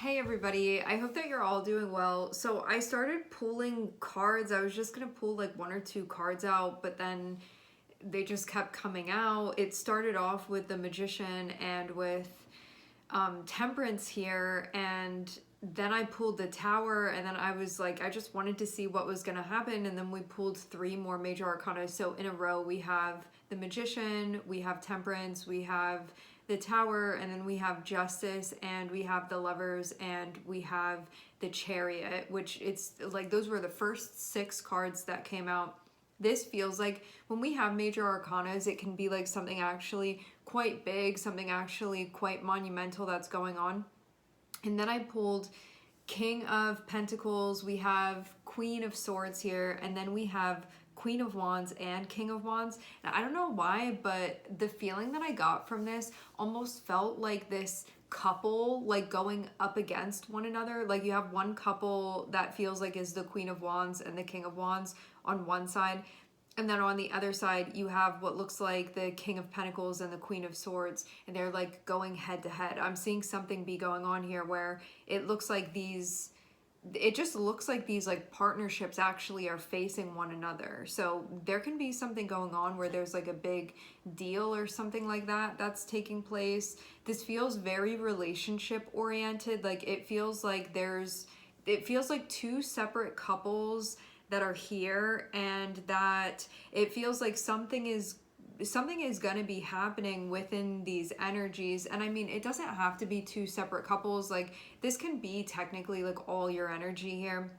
Hey everybody, I hope that you're all doing well. So I started pulling cards. I was just gonna pull like one or two cards out, but then they just kept coming out. It started off with the Magician and with Temperance here, and then I pulled the Tower, and then I was like, I just wanted to see what was gonna happen, and then we pulled three more major arcana. So in a row, we have the Magician, we have Temperance, we have the Tower, and then we have Justice, and we have the Lovers, and we have the Chariot, which it's like those were the first six cards that came out. This feels like when we have major arcanas, it can be like something actually quite big, something actually quite monumental that's going on. And then I pulled King of Pentacles, we have Queen of Swords here, and then we have Queen of Wands and King of Wands. And I don't know why, but the feeling that I got from this almost felt like this couple like going up against one another. Like you have one couple that feels like is the Queen of Wands and the King of Wands on one side, and then on the other side you have what looks like the King of Pentacles and the Queen of Swords, and they're like going head to head. I'm seeing something be going on here where it looks like these, it just looks like these like partnerships actually are facing one another. So there can be something going on where there's like a big deal or something like that that's taking place. This feels very relationship oriented. Like it feels like two separate couples that are here, and that it feels like something is going to be happening within these energies. And I mean, it doesn't have to be two separate couples. Like this can be technically like all your energy here,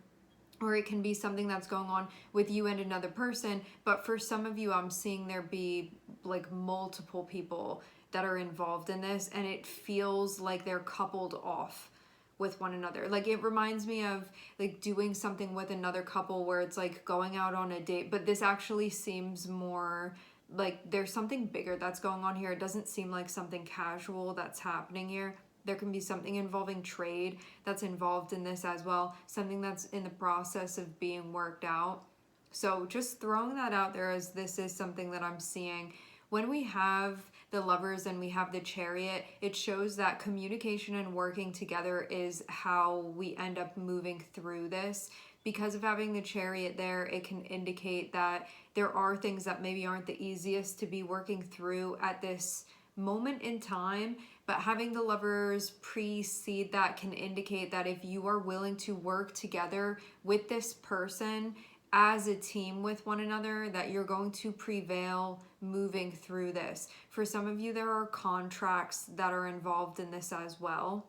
or it can be something that's going on with you and another person. But for some of you, I'm seeing there be like multiple people that are involved in this, and it feels like they're coupled off with one another. Like it reminds me of like doing something with another couple where it's like going out on a date, but this actually seems more like there's something bigger that's going on here. It doesn't seem like something casual that's happening here. There can be something involving trade that's involved in this as well, something that's in the process of being worked out. So just throwing that out there, as this is something that I'm seeing. When we have the Lovers and we have the Chariot, it shows that communication and working together is how we end up moving through this. Because of having the Chariot there, it can indicate that there are things that maybe aren't the easiest to be working through at this moment in time, but having the Lovers precede that can indicate that if you are willing to work together with this person as a team with one another, that you're going to prevail moving through this. For some of you, there are contracts that are involved in this as well.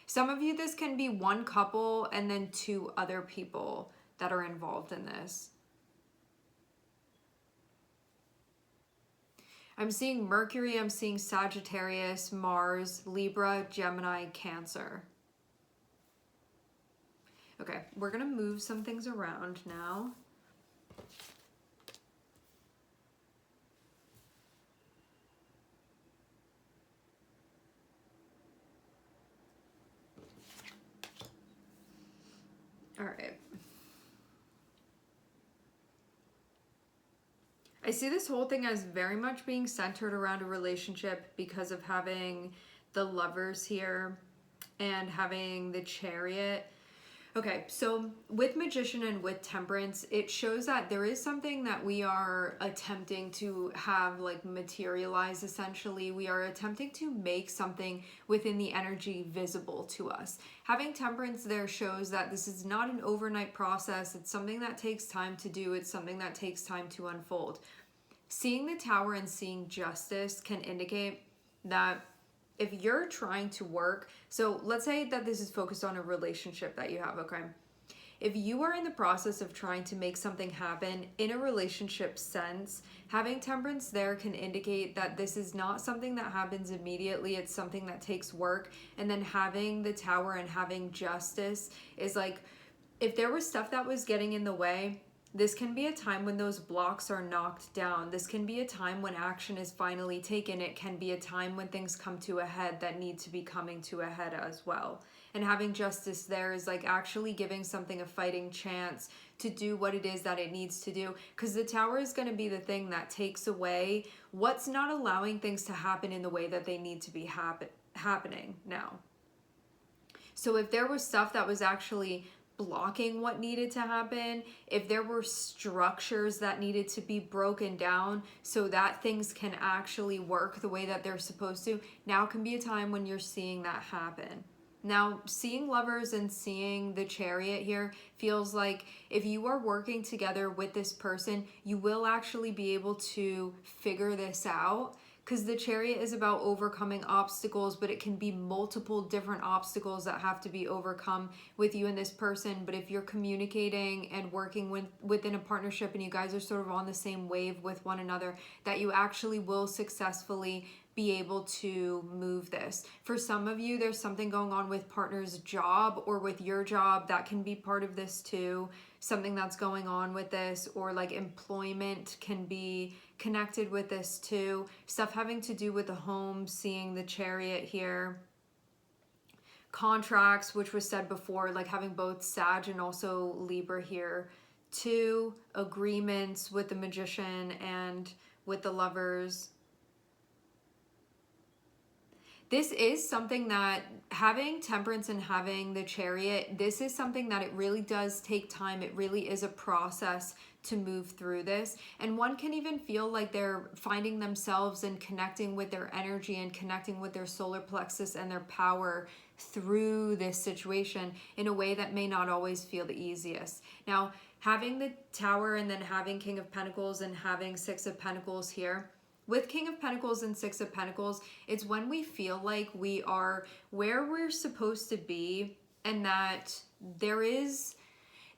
Some of you, this can be one couple and then two other people that are involved in this. I'm seeing Mercury, I'm seeing Sagittarius, Mars, Libra, Gemini, Cancer. Okay, we're gonna move some things around now. All right. I see this whole thing as very much being centered around a relationship because of having the Lovers here and having the Chariot. Okay, so with Magician and with Temperance, it shows that there is something that we are attempting to have like materialize essentially. We are attempting to make something within the energy visible to us. Having Temperance there shows that this is not an overnight process. It's something that takes time to do. It's something that takes time to unfold. Seeing the Tower and seeing Justice can indicate that if you're trying to work, so let's say that this is focused on a relationship that you have, okay? If you are in the process of trying to make something happen in a relationship sense, having Temperance there can indicate that this is not something that happens immediately. It's something that takes work. And then having the Tower and having Justice is like, if there was stuff that was getting in the way, This can be a time when those blocks are knocked down. This can be a time when action is finally taken. It can be a time when things come to a head that need to be coming to a head as well. And having justice there is like actually giving something a fighting chance to do what it is that it needs to do. Because the Tower is going to be the thing that takes away what's not allowing things to happen in the way that they need to be happening now. So if there was stuff that was actually blocking what needed to happen, if there were structures that needed to be broken down so that things can actually work the way that they're supposed to, now can be a time when you're seeing that happen. Now, seeing Lovers and seeing the Chariot here feels like if you are working together with this person, you will actually be able to figure this out. Because the Chariot is about overcoming obstacles, but it can be multiple different obstacles that have to be overcome with you and this person. But if you're communicating and working within a partnership and you guys are sort of on the same wave with one another, that you actually will successfully be able to move this. For some of you, there's something going on with partner's job or with your job that can be part of this too. Something that's going on with this, or like employment can be connected with this too. Stuff having to do with the home, seeing the Chariot here. Contracts, which was said before, like having both Sag and also Libra here too. Agreements with the Magician and with the Lovers. This is something that having Temperance and having the Chariot, this is something that it really does take time. It really is a process to move through this. And one can even feel like they're finding themselves and connecting with their energy and connecting with their solar plexus and their power through this situation in a way that may not always feel the easiest. Now, having the Tower and then having King of Pentacles and having Six of Pentacles here, with King of Pentacles and Six of Pentacles, it's when we feel like we are where we're supposed to be and that there is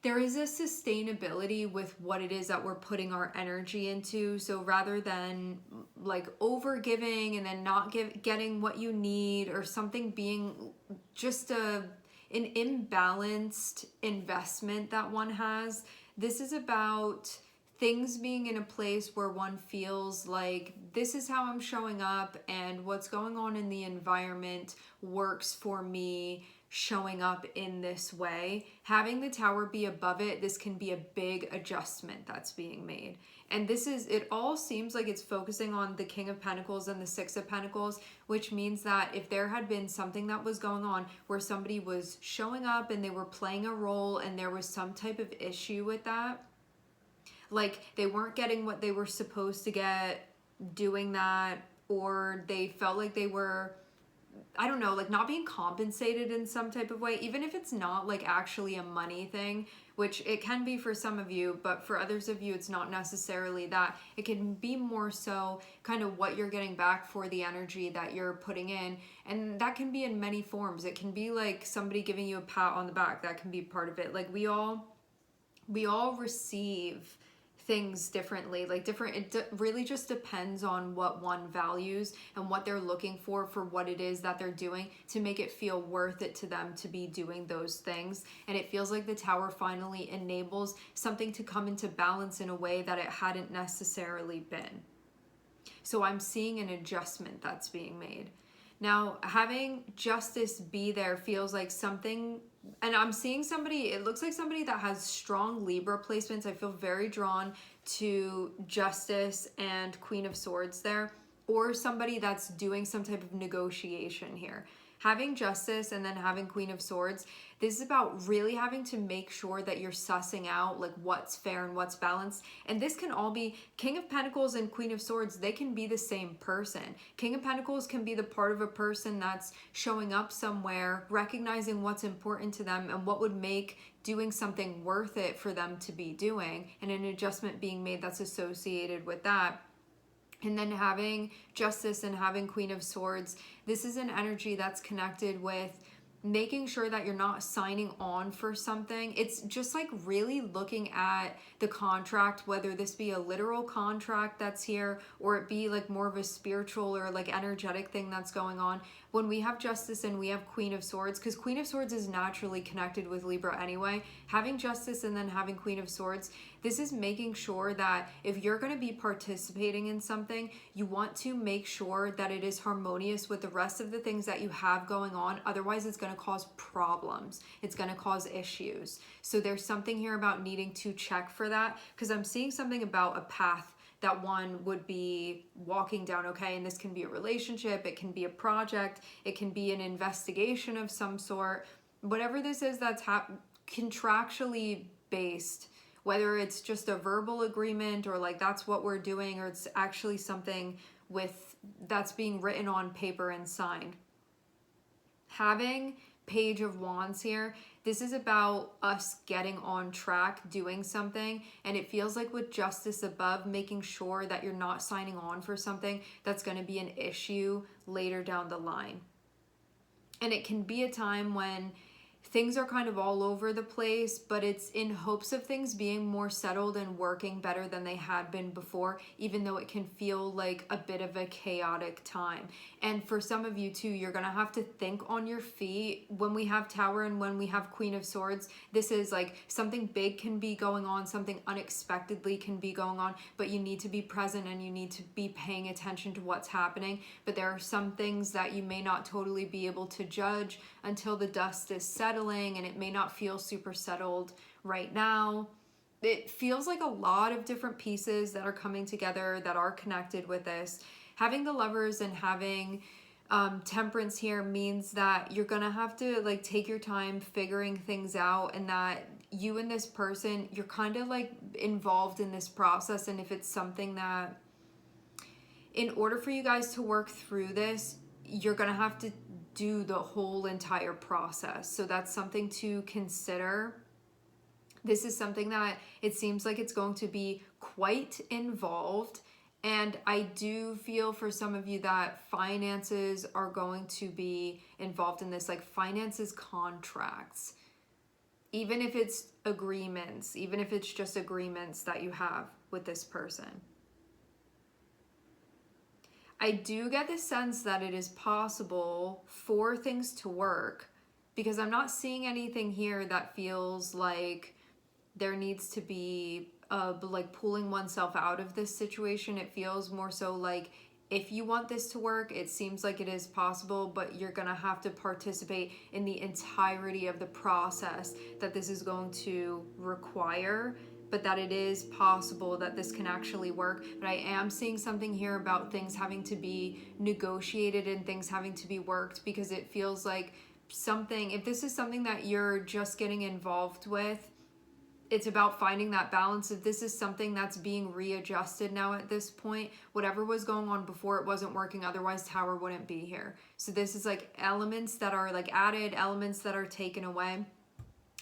a sustainability with what it is that we're putting our energy into. So rather than like over giving and then not getting what you need, or something being just an imbalanced investment that one has, this is about things being in a place where one feels like this is how I'm showing up and what's going on in the environment works for me showing up in this way. Having the Tower be above it, this can be a big adjustment that's being made. And it all seems like it's focusing on the King of Pentacles and the Six of Pentacles, which means that if there had been something that was going on where somebody was showing up and they were playing a role and there was some type of issue with that, like they weren't getting what they were supposed to get doing that, or they felt like they were, I don't know, like not being compensated in some type of way, even if it's not like actually a money thing, which it can be for some of you, but for others of you, it's not necessarily that. It can be more so kind of what you're getting back for the energy that you're putting in. And that can be in many forms. It can be like somebody giving you a pat on the back. That can be part of it. Like we all receive things differently, like it really just depends on what one values and what they're looking for what it is that they're doing to make it feel worth it to them to be doing those things. And it feels like the Tower finally enables something to come into balance in a way that it hadn't necessarily been. So I'm seeing an adjustment that's being made. Now, having Justice be there feels like something, and I'm seeing somebody, it looks like somebody that has strong Libra placements. I feel very drawn to Justice and Queen of Swords there, or somebody that's doing some type of negotiation here. Having Justice and then having Queen of Swords, this is about really having to make sure that you're sussing out like what's fair and what's balanced. And this can all be King of Pentacles and Queen of Swords. They can be the same person. King of Pentacles can be the part of a person that's showing up somewhere, recognizing what's important to them and what would make doing something worth it for them to be doing, and an adjustment being made that's associated with that. And then having Justice and having Queen of Swords, this is an energy that's connected with making sure that you're not signing on for something. It's just like really looking at the contract, whether this be a literal contract that's here or it be like more of a spiritual or like energetic thing that's going on. When we have Justice and we have Queen of Swords, because Queen of Swords is naturally connected with Libra anyway, having Justice and then having Queen of Swords, This is making sure that if you're going to be participating in something, you want to make sure that it is harmonious with the rest of the things that you have going on. Otherwise, it's going to cause problems. It's going to cause issues. So there's something here about needing to check for that, because I'm seeing something about a path that one would be walking down, okay? And this can be a relationship, it can be a project, it can be an investigation of some sort. Whatever this is that's contractually based, whether it's just a verbal agreement or like that's what we're doing, or it's actually something with that's being written on paper and signed. Having Page of Wands here, this is about us getting on track, doing something, and it feels like with Justice above, making sure that you're not signing on for something that's going to be an issue later down the line. And it can be a time when things are kind of all over the place, but it's in hopes of things being more settled and working better than they had been before, even though it can feel like a bit of a chaotic time. And for some of you too, you're gonna have to think on your feet. When we have Tower and when we have Queen of Swords, this is like something big can be going on, something unexpectedly can be going on, but you need to be present and you need to be paying attention to what's happening. But there are some things that you may not totally be able to judge until the dust is settling, and it may not feel super settled right now. It feels like a lot of different pieces that are coming together that are connected with this. Having the Lovers and having Temperance here means that you're gonna have to like take your time figuring things out, and that you and this person, you're kind of like involved in this process. And if it's something that, in order for you guys to work through this, you're gonna have to do the whole entire process. So that's something to consider. This is something that it seems like it's going to be quite involved. And I do feel for some of you that finances are going to be involved in this, like finances, contracts, even if it's agreements, even if it's just agreements that you have with this person. I do get the sense that it is possible for things to work, because I'm not seeing anything here that feels like there needs to be like pulling oneself out of this situation. It feels more so like if you want this to work, it seems like it is possible, but you're gonna have to participate in the entirety of the process that this is going to require. But that it is possible that this can actually work. But I am seeing something here about things having to be negotiated and things having to be worked, because it feels like something, if this is something that you're just getting involved with, it's about finding that balance. If this is something that's being readjusted now at this point, whatever was going on before, it wasn't working, otherwise Tower wouldn't be here. So this is like elements that are like added, elements that are taken away,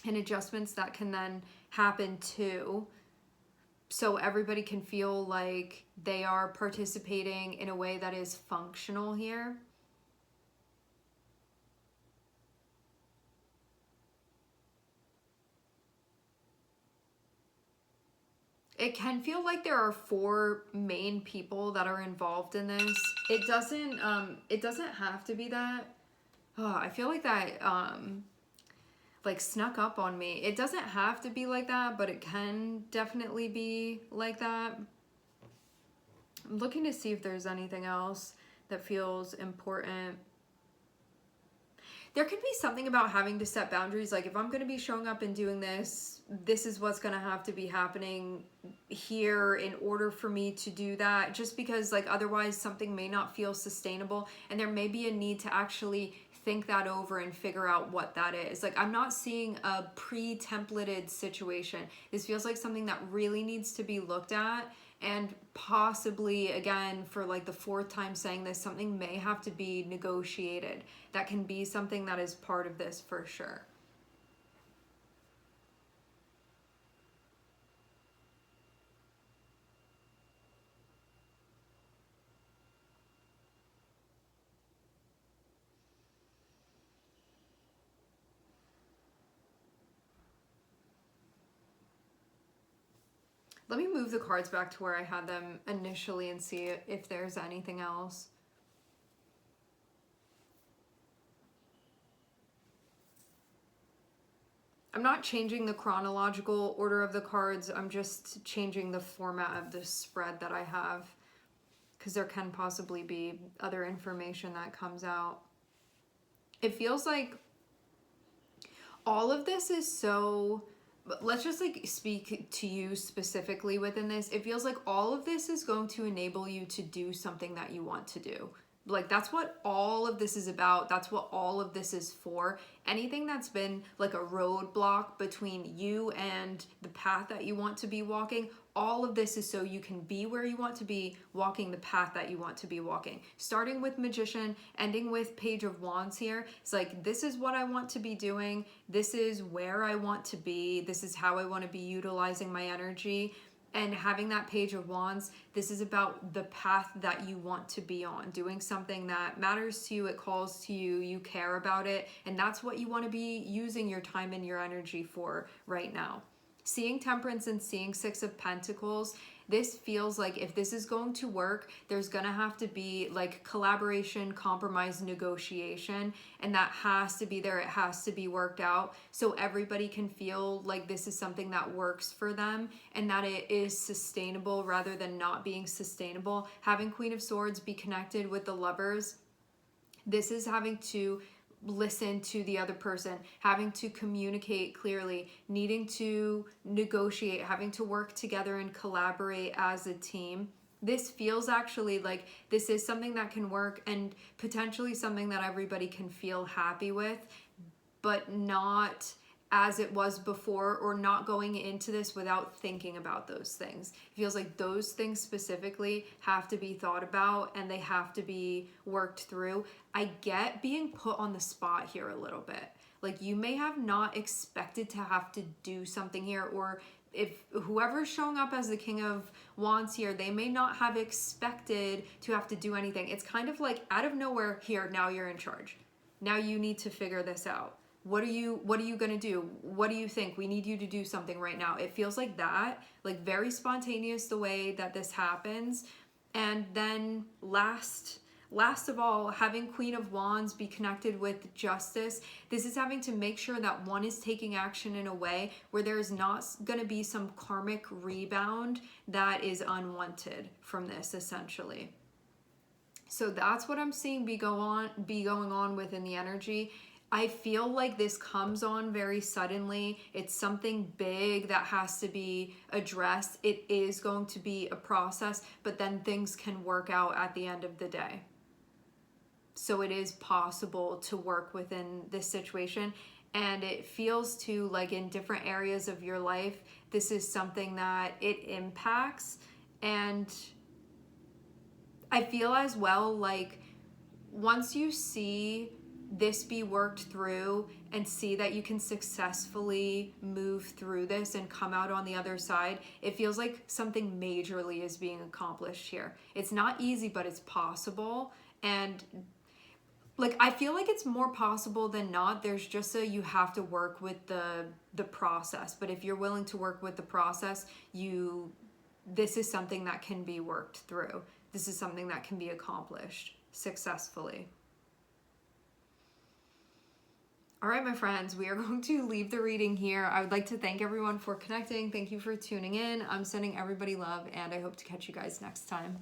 and adjustments that can then happen too, so everybody can feel like they are participating in a way that is functional here. It can feel like there are 4 main people that are involved in this. It doesn't have to be that. Oh, I feel like that like snuck up on me. It doesn't have to be like that, but it can definitely be like that. I'm looking to see if there's anything else that feels important. There could be something about having to set boundaries. Like if I'm going to be showing up and doing this, this is what's going to have to be happening here in order for me to do that. Just because like otherwise something may not feel sustainable, and there may be a need to actually think that over and figure out what that is. Like I'm not seeing a pre-templated situation. This feels like something that really needs to be looked at, and possibly, again, for like the 4th time saying this, something may have to be negotiated. That can be something that is part of this for sure. Let me move the cards back to where I had them initially and see if there's anything else. I'm not changing the chronological order of the cards. I'm just changing the format of the spread that I have, because there can possibly be other information that comes out. It feels like all of this is so, let's just like speak to you specifically within this. It feels like all of this is going to enable you to do something that you want to do. Like, that's what all of this is about. That's what all of this is for. Anything that's been like a roadblock between you and the path that you want to be walking, all of this is so you can be where you want to be, walking the path that you want to be walking. Starting with Magician, ending with Page of Wands here. It's like, this is what I want to be doing. This is where I want to be. This is how I want to be utilizing my energy. And having that Page of Wands, this is about the path that you want to be on, doing something that matters to you, it calls to you, you care about it, and that's what you want to be using your time and your energy for right now. Seeing Temperance and seeing Six of Pentacles, this feels like if this is going to work, there's going to have to be like collaboration, compromise, negotiation, and that has to be there. It has to be worked out so everybody can feel like this is something that works for them and that it is sustainable rather than not being sustainable. Having Queen of Swords be connected with the Lovers, this is having to listen to the other person, having to communicate clearly, needing to negotiate, having to work together and collaborate as a team. This feels actually like this is something that can work and potentially something that everybody can feel happy with, but not as it was before, or not going into this without thinking about those things. It feels like those things specifically have to be thought about and they have to be worked through. I get being put on the spot here a little bit. Like, you may have not expected to have to do something here, or if whoever's showing up as the King of Wands here, they may not have expected to have to do anything. It's kind of like out of nowhere, here, now you're in charge. Now you need to figure this out. What are you going to do? What do you think? We need you to do something right now. It feels like that, like very spontaneous the way that this happens. And then last of all, having Queen of Wands be connected with Justice, this is having to make sure that one is taking action in a way where there is not going to be some karmic rebound that is unwanted from this, essentially. So that's what I'm seeing be going on within the energy. I feel like this comes on very suddenly. It's something big that has to be addressed. It is going to be a process, but then things can work out at the end of the day. So it is possible to work within this situation. And it feels too like in different areas of your life, this is something that it impacts. And I feel as well like once you see this be worked through and see that you can successfully move through this and come out on the other side, it feels like something majorly is being accomplished here. It's not easy, but it's possible. And like, I feel like it's more possible than not. There's just you have to work with the process. But if you're willing to work with the process, this is something that can be worked through. This is something that can be accomplished successfully. All right, my friends, we are going to leave the reading here. I would like to thank everyone for connecting. Thank you for tuning in. I'm sending everybody love, and I hope to catch you guys next time.